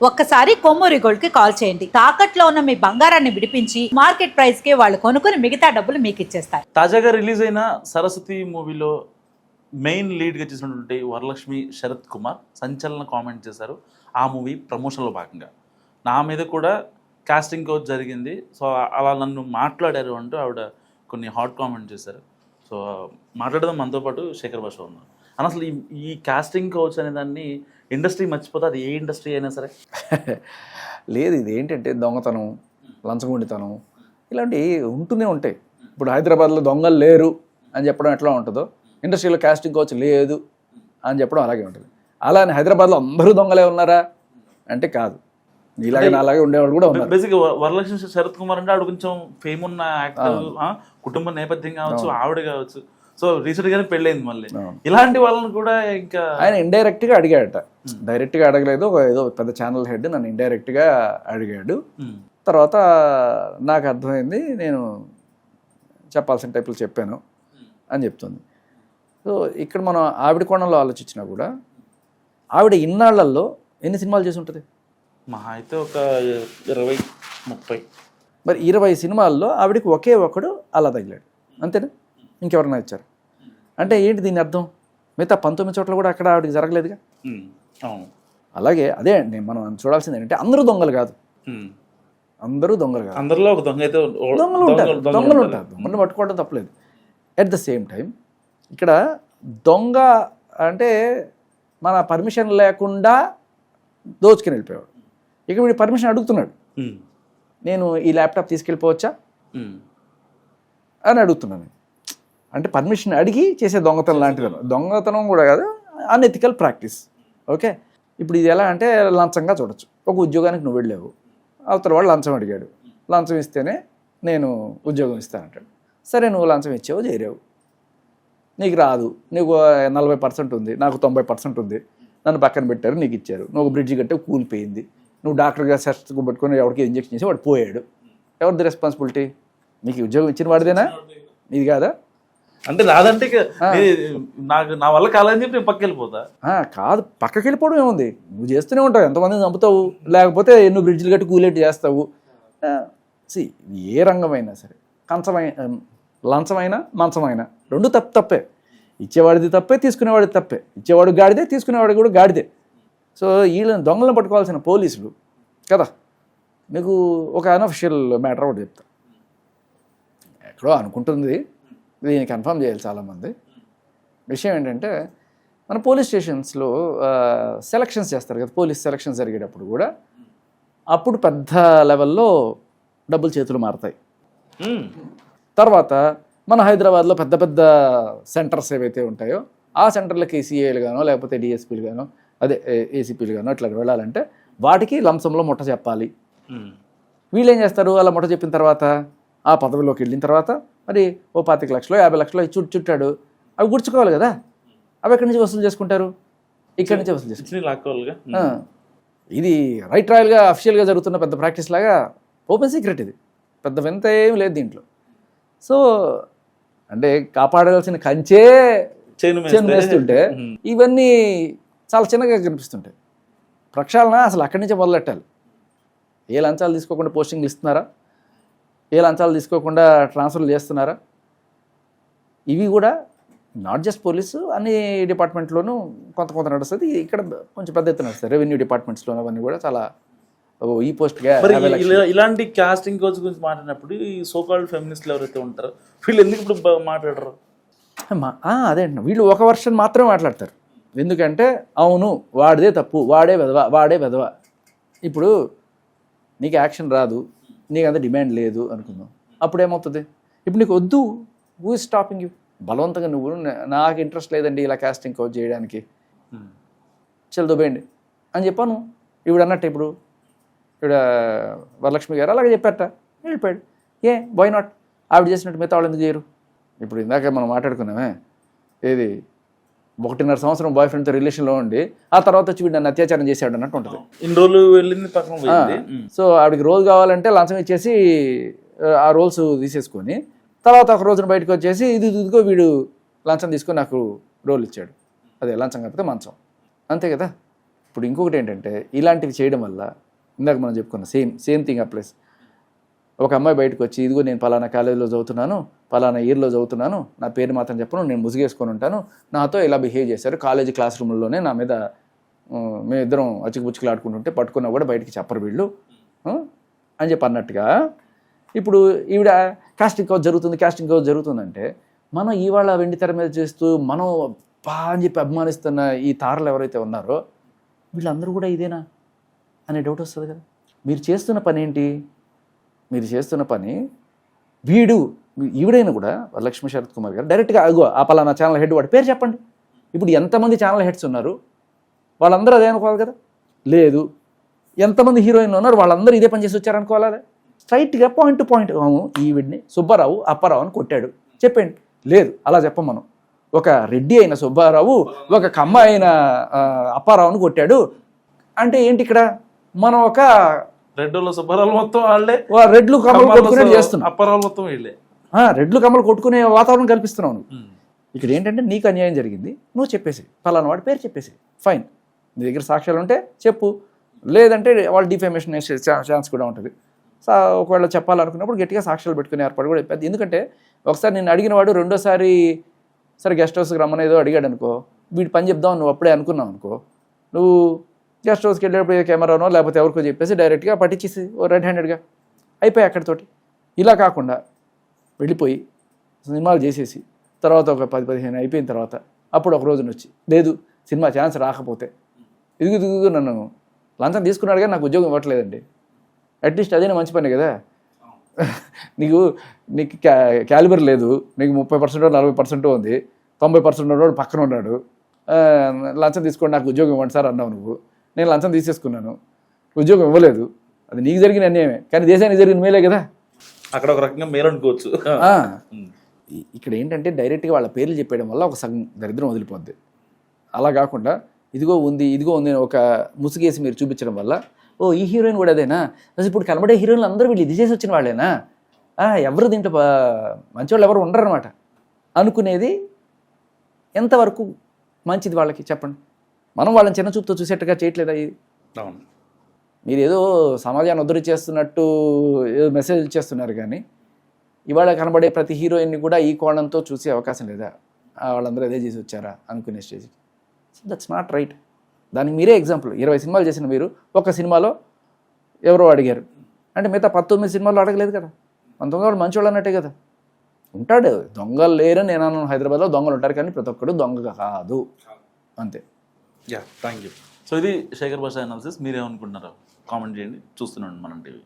ఒక్కసారి కొమ్మూరి గోల్డ్ కి కాల్ చేయండి. తాకట్లో ఉన్న మీ బంగారాన్ని విడిపించి మార్కెట్ ప్రైస్ కి వాళ్ళు కొనుక్కుని మిగతా డబ్బులు మీకు ఇచ్చేస్తారు. తాజాగా రిలీజ్ అయిన సరస్వతి మూవీలో మెయిన్ లీడ్గా చేసినటువంటి వరలక్ష్మి శరత్ కుమార్ సంచలన కామెంట్ చేశారు ఆ మూవీ ప్రమోషన్లో భాగంగా. నా మీద కూడా కాస్టింగ్ కోచ్ జరిగింది, సో అలా నన్ను మాట్లాడారు అంటూ ఆవిడ కొన్ని హాట్ కామెంట్ చేశారు. సో మాట్లాడదాం మనతో పాటు శేఖర్ భాష ఉన్నారు. అని అసలు ఈ కాస్టింగ్ కోచ్ అనే దాన్ని ఇండస్ట్రీ మర్చిపోతే అది ఏ ఇండస్ట్రీ అయినా సరే లేదు. ఇది ఏంటంటే దొంగతనం, లంచగొండితనం ఇలాంటివి ఉంటూనే ఉంటాయి. ఇప్పుడు హైదరాబాద్లో దొంగలు లేరు అని చెప్పడం ఎట్లా ఉంటుందో, ఇండస్ట్రీలో కాస్టింగ్ కోచ్ లేదు అని చెప్పడం అలాగే ఉంటుంది. అలానే హైదరాబాద్లో అందరూ దొంగలే ఉన్నారా అంటే కాదు, ఇలాగే అలాగే ఉండేవాళ్ళు కూడా ఉన్నారు. బేసిక్ వరలక్ష్మి శరత్ కుమార్ అంటే ఆవిడ కొంచెం ఫేమ్ ఉన్న యాక్టర్, కుటుంబ నేపథ్యం కావచ్చు, ఆవిడ కావచ్చు. సో రీసెంట్ గానే పెళ్ళైంది మళ్ళీ. ఇలాంటి వాళ్ళని కూడా ఇంకా ఆయన ఇండైరెక్ట్ గా అడిగాడట, డైరెక్ట్ గా అడగలేదు. ఏదో పెద్ద ఛానల్ హెడ్ నన్ను ఇండైరెక్ట్ గా అడిగాడు. తర్వాత నాకు అర్థమైంది, నేను చెప్పాల్సిన టైపులు చెప్పాను అని చెప్తుంది. సో ఇక్కడ మనం ఆవిడ కోణంలో ఆలోచించినా కూడా ఆవిడ ఇన్నాళ్లలో ఎన్ని సినిమాలు చేసి ఉంటుంది? మహా అయితే ఒక 20-30. మరి 20 సినిమాల్లో ఆవిడకి ఒకే ఒకడు అలా తగిలాడు, అంతేనా? ఇంకెవరన్నా ఇచ్చారు అంటే ఏంటి దీని అర్థం? మిగతా 19 చోట్ల కూడా అక్కడ ఆవిడకి జరగలేదుగా. అలాగే అదే మనం చూడాల్సింది ఏంటంటే అందరూ దొంగలు కాదు, అందరూ దొంగలు కాదు, అందరిలో ఒక దొంగ అయితే దొంగలు ఉంటారు. దొంగలు పట్టుకోవడం తప్పలేదు. ఎట్ ద సేమ్ టైం ఇక్కడ దొంగ అంటే మన పర్మిషన్ లేకుండా దోచుకుని వెళ్ళిపోయాడు. ఇక వీడు పర్మిషన్ అడుగుతున్నాడు, నేను ఈ ల్యాప్టాప్ తీసుకెళ్ళిపోవచ్చా అని అడుగుతున్నాను. అంటే పర్మిషన్ అడిగి చేసే దొంగతనం లాంటిది. దొంగతనం కూడా కాదు, అన్ఎథికల్ ప్రాక్టీస్. ఓకే, ఇప్పుడు ఇది ఎలా అంటే లంచంగా చూడొచ్చు. ఒక ఉద్యోగానికి నువ్వు వెళ్ళావు, అవతల వాడు లంచం అడిగాడు, లంచం ఇస్తేనే నేను ఉద్యోగం ఇస్తానంటాడు. సరే, నువ్వు లంచం ఇచ్చావు, చేరావు, నీకు రాదు, నీకు 40% ఉంది, నాకు 90% ఉంది, నన్ను పక్కన పెట్టారు, నీకు ఇచ్చారు, నువ్వు బ్రిడ్జి కట్టే కూలిపోయింది, నువ్వు డాక్టర్గా సెస్ట్ పెట్టుకుని ఎవరికి ఇంజక్షన్ చేసి వాడు పోయాడు. ఎవరిది రెస్పాన్సిబిలిటీ? నీకు ఉద్యోగం ఇచ్చిన వాడిదేనా? ఇది కాదా? అంటే రాదంటే నాకు నా వల్ల కాలని చెప్పి నేను పక్కకి వెళ్ళిపోతా కాదు, పక్కకి వెళ్ళిపోవడం ఏముంది, నువ్వు చేస్తూనే ఉంటావు, ఎంతమందిని చంపుతావు, లేకపోతే ఎన్నో బ్రిడ్జిలు కట్టి కూలేట్ చేస్తావు. ఏ రంగమైనా సరే, లంచమైనా మంచమైనా రెండు తప్పే. ఇచ్చేవాడిది తప్పే, తీసుకునేవాడిది తప్పే. ఇచ్చేవాడు గాడిదే, తీసుకునేవాడు కూడా గాడిదే. సో వీళ్ళని దొంగలను పట్టుకోవాల్సిన పోలీసులు కదా. మీకు ఒక అన్అఫిషియల్ మ్యాటర్ ఒకటి చెప్తా. ఎక్కడో అనుకుంటుంది, దీన్ని కన్ఫర్మ్ చేయాలి చాలామంది. విషయం ఏంటంటే, మన పోలీస్ స్టేషన్స్లో సెలక్షన్స్ చేస్తారు కదా, పోలీస్ సెలక్షన్స్ జరిగేటప్పుడు కూడా అప్పుడు పెద్ద లెవెల్లో డబ్బులు చేతులు మారుతాయి. తర్వాత మన హైదరాబాద్లో పెద్ద పెద్ద సెంటర్స్ ఏవైతే ఉంటాయో ఆ సెంటర్లకి సిఐలు గానో లేకపోతే డిఎస్పీలు గానో అదే ఏసీపీలు గానో ఇట్లా వెళ్ళాలంటే వాటికి లంసంలో ముట్ట చెప్పాలి. వీళ్ళు ఏం చేస్తారు, అలా ముట్ట చెప్పిన తర్వాత ఆ పదవిలోకి వెళ్ళిన తర్వాత మరి ఓ 25 లక్షలు 50 లక్షలు చుట్టాడు, అవి గుర్చుకోవాలి కదా. అవి ఎక్కడి నుంచి వసూలు చేసుకుంటారు? ఇక్కడి నుంచి వసూలు చేసుకుంటారు. ఇది రైట్ రాయల్గా అఫిషియల్గా జరుగుతున్న పెద్ద ప్రాక్టీస్ లాగా ఓపెన్ సీక్రెట్. ఇది పెద్ద వింత ఏం లేదు దీంట్లో. సో అంటే కాపాడాల్సిన కంచే చేస్తుంటే ఇవన్నీ చాలా చిన్నగా కనిపిస్తుంటాయి. ప్రక్షాళన అసలు అక్కడి నుంచే మొదలెట్టాలి. ఏ లంచాలు తీసుకోకుండా పోస్టింగ్లు ఇస్తున్నారా, ఏ లంచాలు తీసుకోకుండా ట్రాన్స్ఫర్లు చేస్తున్నారా? ఇవి కూడా నాట్ జస్ట్ పోలీసు, అన్ని డిపార్ట్మెంట్లోనూ కొంత నడుస్తుంది. ఇక్కడ కొంచెం పెద్ద ఎత్తున నడుస్తుంది. రెవెన్యూ డిపార్ట్మెంట్స్లో అవన్నీ కూడా చాలా ఈ పోస్ట్గా. ఇలాంటి కాస్టింగ్ కోచ్ గురించి మాట్లాడినప్పుడు ఈ సోకాల్డ్ ఫెమినిస్టులు ఎవరైతే ఉంటారో వీళ్ళు ఎందుకు ఇప్పుడు మాట్లాడరు? అదే అండి, వీళ్ళు ఒక వర్షన్ మాత్రమే మాట్లాడతారు. ఎందుకంటే అవును వాడిదే తప్పు, వాడే వెధవ. ఇప్పుడు నీకు యాక్షన్ రాదు, నీకు అంత డిమాండ్ లేదు అనుకుందాం, అప్పుడు ఏమవుతుంది? ఇప్పుడు నీకు వద్దు, హూ ఇస్ స్టాపింగ్ యూ? బలవంతంగా నువ్వు నాకు ఇంట్రెస్ట్ లేదండి ఇలా కాస్టింగ్ కోచ్ చేయడానికి, దుబ్బేయండి అని చెప్పాను. ఇప్పుడు అన్నట్టు ఇప్పుడు వరలక్ష్మి గారు అలాగే చెప్పారట, వెళ్ళిపోయాడు. Why not? ఆవిడ చేసినట్టు మిగతా వాళ్ళు ఎందుకు చేయరు? ఇప్పుడు ఇందాక మనం మాట్లాడుకున్నామే, ఏది 1.5 సంవత్సరం బాయ్ ఫ్రెండ్తో రిలేషన్లో ఉండి ఆ తర్వాత వచ్చి వీడు నన్ను అత్యాచారం చేశాడు అన్నట్టు ఉంటుంది. ఇన్ని రోజులు వెళ్ళింది పక్కన. సో ఆవిడకి రోల్ కావాలంటే లంచం ఇచ్చేసి ఆ రోల్స్ తీసేసుకొని తర్వాత ఒక రోజున బయటకు వచ్చేసి ఇదిగో వీడు లంచం తీసుకొని నాకు రోల్ ఇచ్చాడు, అదే లంచం కాకపోతే మంచం, అంతే కదా. ఇప్పుడు ఇంకొకటి ఏంటంటే ఇలాంటివి చేయడం వల్ల ఇందాక మనం చెప్పుకున్న సేమ్ థింగ్ అప్లైస్. ఒక అమ్మాయి బయటకు వచ్చి ఇదిగో నేను పలానా కాలేజీలో చదువుతున్నాను, పలానా ఇయర్లో చదువుతున్నాను, నా పేరు మాత్రం చెప్పను, నేను ముసుగేసుకొని ఉంటాను, నాతో ఇలా బిహేవ్ చేశారు కాలేజీ క్లాస్ రూమ్లోనే నా మీద మేమిద్దరం అచ్చుకుపుచ్చుకులు ఆడుకుంటుంటే పట్టుకున్నా కూడా బయటికి చెప్పరు వీళ్ళు అని చెప్పి అన్నట్టుగా ఇప్పుడు ఈవిడ కాస్టింగ్ కౌచ్ జరుగుతుందంటే మనం ఇవాళ వెండి తెర మీద చేస్తూ మనం అని చెప్పి అభిమానిస్తున్న ఈ తారలు ఎవరైతే ఉన్నారో వీళ్ళందరూ కూడా ఇదేనా అనే డౌట్ వస్తుంది కదా. మీరు చేస్తున్న పని ఏంటి? మీరు చేస్తున్న పని ఈవిడైనా కూడా వరలక్ష్మి శరత్ కుమార్ గారు డైరెక్ట్గా అగో ఆ పలానా ఛానల్ హెడ్ వాడి పేరు చెప్పండి. ఇప్పుడు ఎంతమంది ఛానల్ హెడ్స్ ఉన్నారు, వాళ్ళందరూ అదే అనుకోవాలి కదా. లేదు, ఎంతమంది హీరోయిన్లు ఉన్నారు, వాళ్ళందరూ ఇదే పని చేసి వచ్చారనుకోవాలి. స్ట్రైట్గా పాయింట్ టు పాయింట్ ఈవిడ్ని సుబ్బారావు అప్పారావు అని కొట్టాడు చెప్పండి. లేదు, అలా చెప్పం మనం. ఒక రెడ్డి అయిన సుబ్బారావు ఒక కమ్మ అయిన అప్పారావుని కొట్టాడు అంటే ఏంటి? ఇక్కడ మనం ఒక రెడ్డిలో సుబ్బారావు మొత్తం వాళ్ళే, రెడ్లు కమ్మలు కొట్టుకునే చేస్తున్నాం, అప్పారావు మొత్తం వీళ్ళే, రెడ్లు కమ్మలు కొట్టుకునే వాతావరణం కల్పిస్తున్నావు నువ్వు. ఇక్కడ ఏంటంటే నీకు అన్యాయం జరిగింది, నువ్వు చెప్పేసి పలానా వాడి పేరు చెప్పేసి ఫైన్. నీ దగ్గర సాక్ష్యాలు ఉంటే చెప్పు, లేదంటే వాళ్ళు డిఫేమేషన్ వేసే ఛాన్స్ కూడా ఉంటుంది. ఒకవేళ చెప్పాలనుకున్నప్పుడు గట్టిగా సాక్ష్యాలు పెట్టుకునే ఏర్పాటు కూడా పెద్ద. ఎందుకంటే ఒకసారి నేను అడిగిన వాడు రెండోసారి సరే గెస్ట్ హౌస్కి రమ్మని ఏదో అడిగాడు అనుకో, వీడి పని చెప్దాం నువ్వు అప్పుడే అనుకున్నావు అనుకో, నువ్వు గెస్ట్ హౌస్కి వెళ్ళేప్పుడు కెమెరానో లేకపోతే ఎవరికో చెప్పేసి డైరెక్ట్గా పట్టించేసి రెడ్ హ్యాండెడ్గా అయిపోయి అక్కడితోటి. ఇలా కాకుండా వెళ్ళిపోయి సినిమాలు చేసేసి తర్వాత ఒక 10-15 అయిపోయిన తర్వాత అప్పుడు ఒక రోజున వచ్చి లేదు సినిమా ఛాన్స్ రాకపోతే ఇదిగు నన్ను లంచం తీసుకున్నాడు కానీ నాకు ఉద్యోగం ఇవ్వట్లేదండి. అట్లీస్ట్ అదేనా మంచి పని కదా. నీకు క్యాలిబర్ లేదు, నీకు 30% 40% ఉంది, 90% ఉన్నవాడు పక్కన ఉన్నాడు, లంచం తీసుకోండి నాకు ఉద్యోగం ఇవ్వండి సార్ అన్నావు నువ్వు. నేను లంచం తీసేసుకున్నాను, ఉద్యోగం ఇవ్వలేదు, అది నీకు జరిగిన అన్యాయమే కానీ దేశానికి జరిగిన మేలే కదా. అక్కడ ఒక రకంగా మేలు అనుకోవచ్చు. ఇక్కడ ఏంటంటే డైరెక్ట్గా వాళ్ళ పేర్లు చెప్పేయడం వల్ల ఒక సగం దరిద్రం వదిలిపోద్ది. అలా కాకుండా ఇదిగో ఉంది ఒక ముసుగేసి మీరు చూపించడం వల్ల ఓ ఈ హీరోయిన్ కూడా అదేనా, అసలు ఇప్పుడు కనబడే హీరోయిన్లు అందరూ వీళ్ళు ఇది చేసి వచ్చిన వాళ్ళేనా, ఎవరు దీంట్లో మంచివాళ్ళు ఎవరు ఉండరు అనమాట అనుకునేది ఎంతవరకు మంచిది వాళ్ళకి చెప్పండి. మనం వాళ్ళని చిన్న చూపుతో చూసేట్టుగా చేయట్లేదా ఇది? మీరు ఏదో సమాజాన్ని ఉద్ధరించేస్తున్నట్టు ఏదో మెసేజ్ ఇచ్చేస్తున్నారు కానీ ఇవాళ కనబడే ప్రతి హీరోయిన్ని కూడా ఈ కోణంతో చూసే అవకాశం లేదా? వాళ్ళందరూ అదే చేసి వచ్చారా అనుకునే స్టేజ్కి. So that's not right. దానికి మీరే ఎగ్జాంపుల్. 20 సినిమాలు చేసిన మీరు ఒక సినిమాలో ఎవరో అడిగారు అంటే మిగతా 19 సినిమాల్లో అడగలేదు కదా. 19 వాళ్ళు మంచి వాళ్ళు అన్నట్టే కదా. ఉంటాడు, దొంగలు లేరని నేను అన్నాను. హైదరాబాద్లో దొంగలు ఉంటారు కానీ ప్రతి ఒక్కడు దొంగ కాదు, అంతే. Thank you. సో ఇది శేఖర్ భాష అనాలిసిస్. మీరేమనుకుంటున్నారో కామెంట్ చేయండి. చూస్తున్నాను మనం టీవీ.